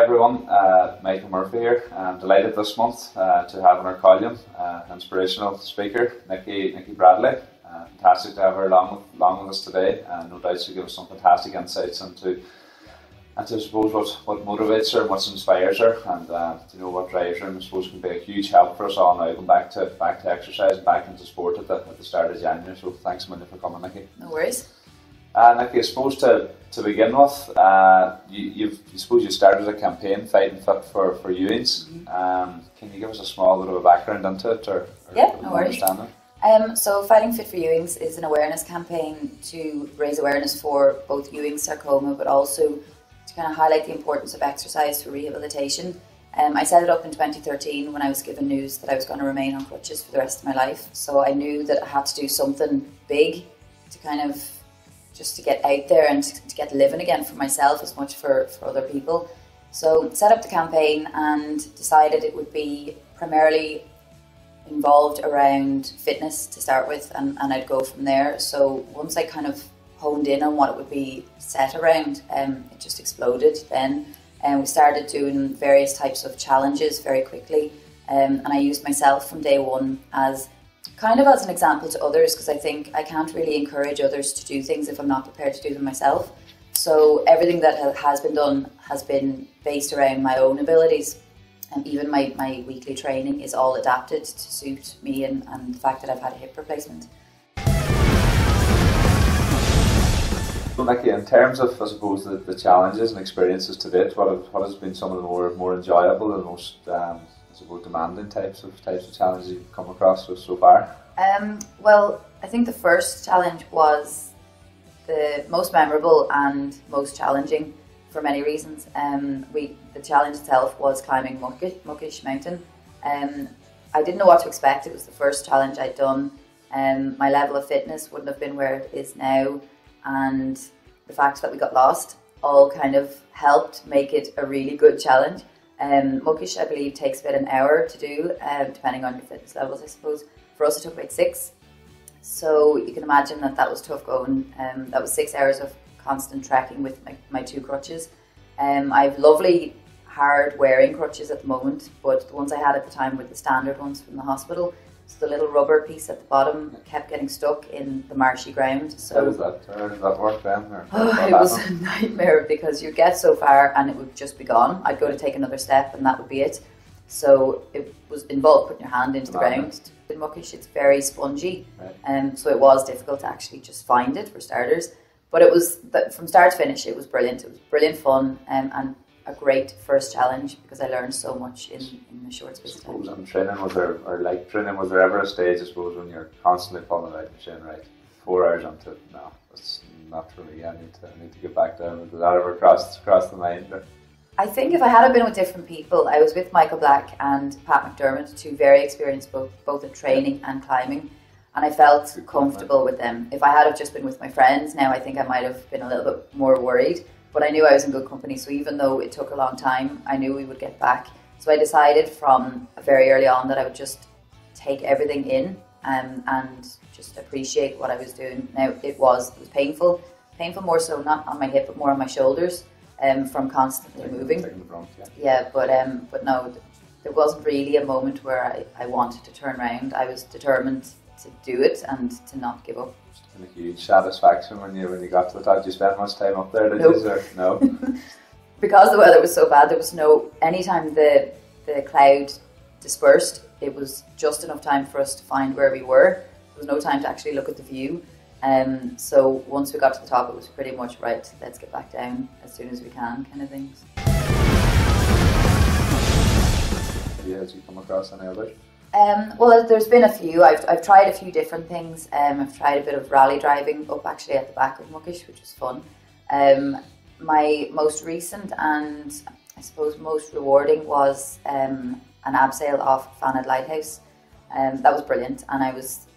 everyone, Michael Murphy here. I'm delighted this month to have in our column inspirational speaker Nikki Bradley. Fantastic to have her along with us today. No doubt she'll give us some fantastic insights into I suppose what motivates her and what inspires her, and what drives her, and I suppose can be a huge help for us all now going back to exercise and back into sport at the start of January. So thanks a million for coming, Nikki. No worries. Nikki, I suppose to begin with, you started a campaign, Fighting Fit for Ewings. Can you give us a small bit of a background into it, or yeah, no worries. So Fighting Fit for Ewings is an awareness campaign to raise awareness for both Ewing sarcoma, but also to kind of highlight the importance of exercise for rehabilitation. I set it up in 2013 when I was given news that I was going to remain on crutches for the rest of my life. So I knew that I had to do something big to kind of just to get out there and to get living again for myself as much for other people. So set up the campaign and decided it would be primarily involved around fitness to start with, and I'd go from there. So once I kind of honed in on what it would be set around, it just exploded then. And we started doing various types of challenges very quickly, and I used myself from day one as kind of as an example to others, because I think I can't really encourage others to do things if I'm not prepared to do them myself. So everything that has been done has been based around my own abilities, and even my weekly training is all adapted to suit me and the fact that I've had a hip replacement. So Nikki, in terms of, I suppose, the challenges and experiences to date, what has been some of the more enjoyable and most demanding types of challenges you've come across so far? Well, I think the first challenge was the most memorable and most challenging for many reasons. The challenge itself was climbing Muckish Mountain. I didn't know what to expect. It was the first challenge I'd done. My level of fitness wouldn't have been where it is now, and the fact that we got lost all kind of helped make it a really good challenge. Muckish, I believe, takes about an hour to do, depending on your fitness levels, I suppose. For us, it took about 6. So you can imagine that was tough going. That was 6 hours of constant trekking with my 2 crutches. I have lovely, hard wearing crutches at the moment, but the ones I had at the time were the standard ones from the hospital. So the little rubber piece at the bottom kept getting stuck in the marshy ground. So how does that work then? It was a nightmare, because you'd get so far and it would just be gone. I'd go to take another step and that would be it. So it was involved putting your hand into the ground. In Muckish, it's very spongy, so it was difficult to actually just find it, for starters. But it was, from start to finish, it was brilliant. It was brilliant fun, and a great first challenge, because I learned so much in a short space of time. And training, was there ever a stage, I suppose, when you're constantly pulling it out and saying, right, 4 hours onto it, no, that's not for me, I need to get back down? Did that ever cross the mind? Or? I think if I had been with different people, I was with Michael Black and Pat McDermott, 2 very experienced both in training and climbing, and I felt comfortable with them. If I had just been with my friends now, I think I might have been a little bit more worried. But I knew I was in good company, so even though it took a long time, I knew we would get back. So I decided from very early on that I would just take everything in and just appreciate what I was doing. Now, it was painful more so not on my hip, but more on my shoulders, from constantly moving. But no, there wasn't really a moment where I wanted to turn around. I was determined to do it and to not give up. A huge satisfaction when you got to the top. Did you spend much time up there? No. Because the weather was so bad, there was anytime the cloud dispersed, it was just enough time for us to find where we were. There was no time to actually look at the view. So once we got to the top, it was pretty much, right, let's get back down as soon as we can, kind of things. Have you come across any others? Well, there's been a few. I've tried a few different things. I've tried a bit of rally driving up actually at the back of Muckish, which was fun. My most recent and I suppose most rewarding was an abseil off FANAD Lighthouse. That was brilliant, and it was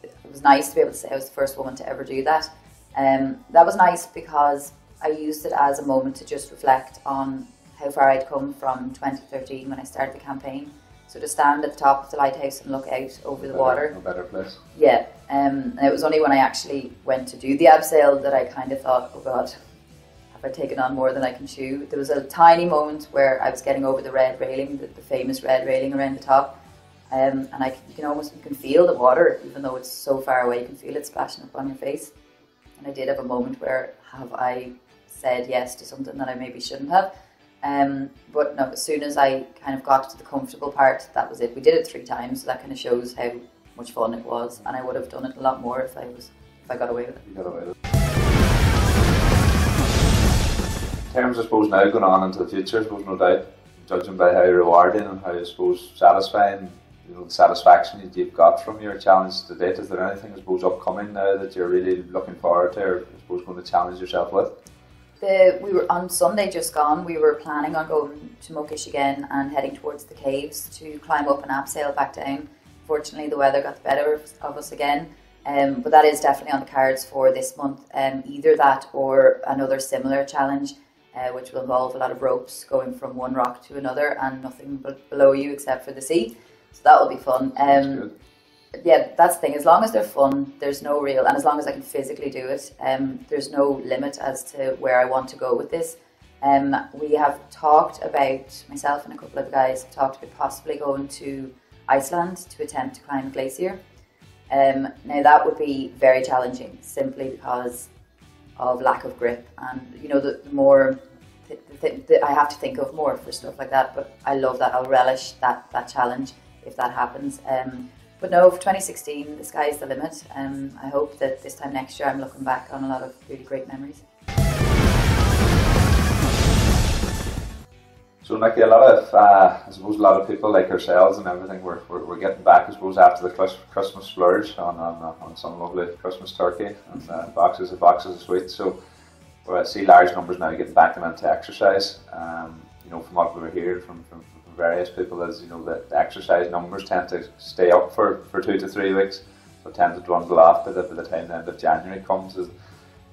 nice to be able to say I was the first woman to ever do that. That was nice because I used it as a moment to just reflect on how far I'd come from 2013 when I started the campaign. So to stand at the top of the lighthouse and look out over the water. No better place. Yeah, and it was only when I actually went to do the abseil that I kind of thought, oh God, have I taken on more than I can chew? There was a tiny moment where I was getting over the red railing, the famous red railing around the top, and you can feel the water, even though it's so far away. You can feel it splashing up on your face. And I did have a moment where have I said yes to something that I maybe shouldn't have. But no, as soon as I kind of got to the comfortable part, that was it. We did it 3 times, so that kind of shows how much fun it was, and I would have done it a lot more if I got away with it. You got away with it. In terms, I suppose, now going on into the future, I suppose no doubt, judging by how rewarding and how, I suppose, satisfying, the satisfaction that you've got from your challenge to date, is there anything, I suppose, upcoming now that you're really looking forward to, or I suppose going to challenge yourself with? We were on Sunday just gone. We were planning on going to Muckish again and heading towards the caves to climb up an abseil back down. Fortunately, the weather got the better of us again, but that is definitely on the cards for this month. Either that or another similar challenge, which will involve a lot of ropes going from one rock to another and nothing below you except for the sea. So that will be fun. Yeah, that's the thing. As long as they're fun, there's no real, and as long as I can physically do it, there's no limit as to where I want to go with this. We have talked about, myself and a couple of guys have talked about possibly going to Iceland to attempt to climb a glacier. Now that would be very challenging, simply because of lack of grip, and the more I have to think of more for stuff like that. But I love that. I'll relish that challenge if that happens. But no, for 2016, the sky's the limit. I hope that this time next year I'm looking back on a lot of really great memories. So Nikki, I suppose a lot of people like ourselves and everything, we're getting back, I suppose, after the Christmas splurge on some lovely Christmas turkey and boxes of sweets. So I see large numbers now getting back into exercise. From what we were hearing from various people, is that the exercise numbers tend to stay up for 2 to 3 weeks, but tend to dwindle off by the time the end of January comes.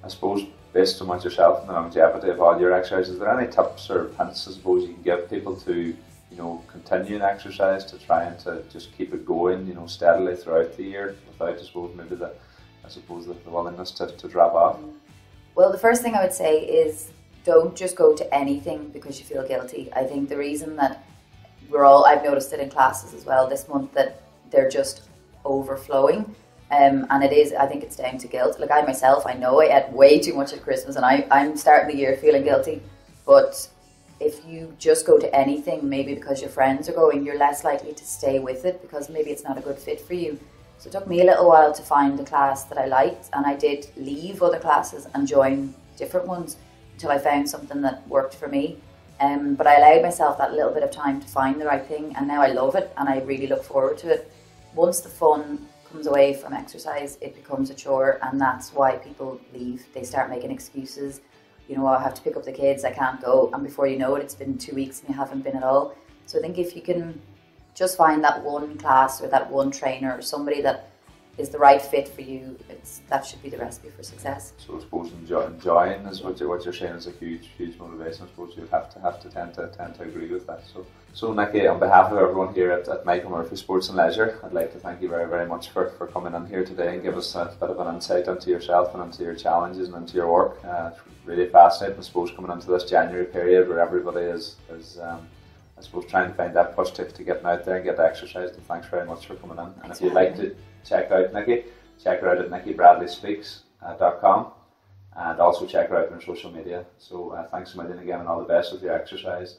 I suppose, based on what yourself and the longevity of all your exercise, is there any tips or hints, I suppose, you can give people to continue an exercise, to try and to just keep it going steadily throughout the year, without, I suppose, maybe the willingness to drop off? Well, the first thing I would say is don't just go to anything because you feel guilty. I think the reason that I've noticed it in classes as well this month, that they're just overflowing. And I think it's down to guilt. Like I myself, I know I ate way too much at Christmas, and I'm starting the year feeling guilty. But if you just go to anything, maybe because your friends are going, you're less likely to stay with it because maybe it's not a good fit for you. So it took me a little while to find a class that I liked, and I did leave other classes and join different ones until I found something that worked for me. But I allowed myself that little bit of time to find the right thing, and now I love it and I really look forward to it. Once the fun comes away from exercise, it becomes a chore, and that's why people leave. They start making excuses. I have to pick up the kids, I can't go, and before you know it, it's been 2 weeks and you haven't been at all. So I think if you can just find that one class or that one trainer or somebody that is the right fit for you, that should be the recipe for success. So I suppose enjoying is what you're saying is a huge motivation. I suppose you'd have to tend to agree with that. So Nikki, on behalf of everyone here at Michael Murphy Sports and Leisure, I'd like to thank you very, very much for coming in here today and give us a bit of an insight into yourself and into your challenges and into your work. It's really fascinating, I suppose, coming into this January period where everybody is I suppose, trying to find that push to getting out there and get exercise. And thanks very much for coming in. And if you'd like to check out Nikki, check her out at nickybradleyspeaks.com, and also check her out on social media. So thanks a million again, and all the best with your exercise.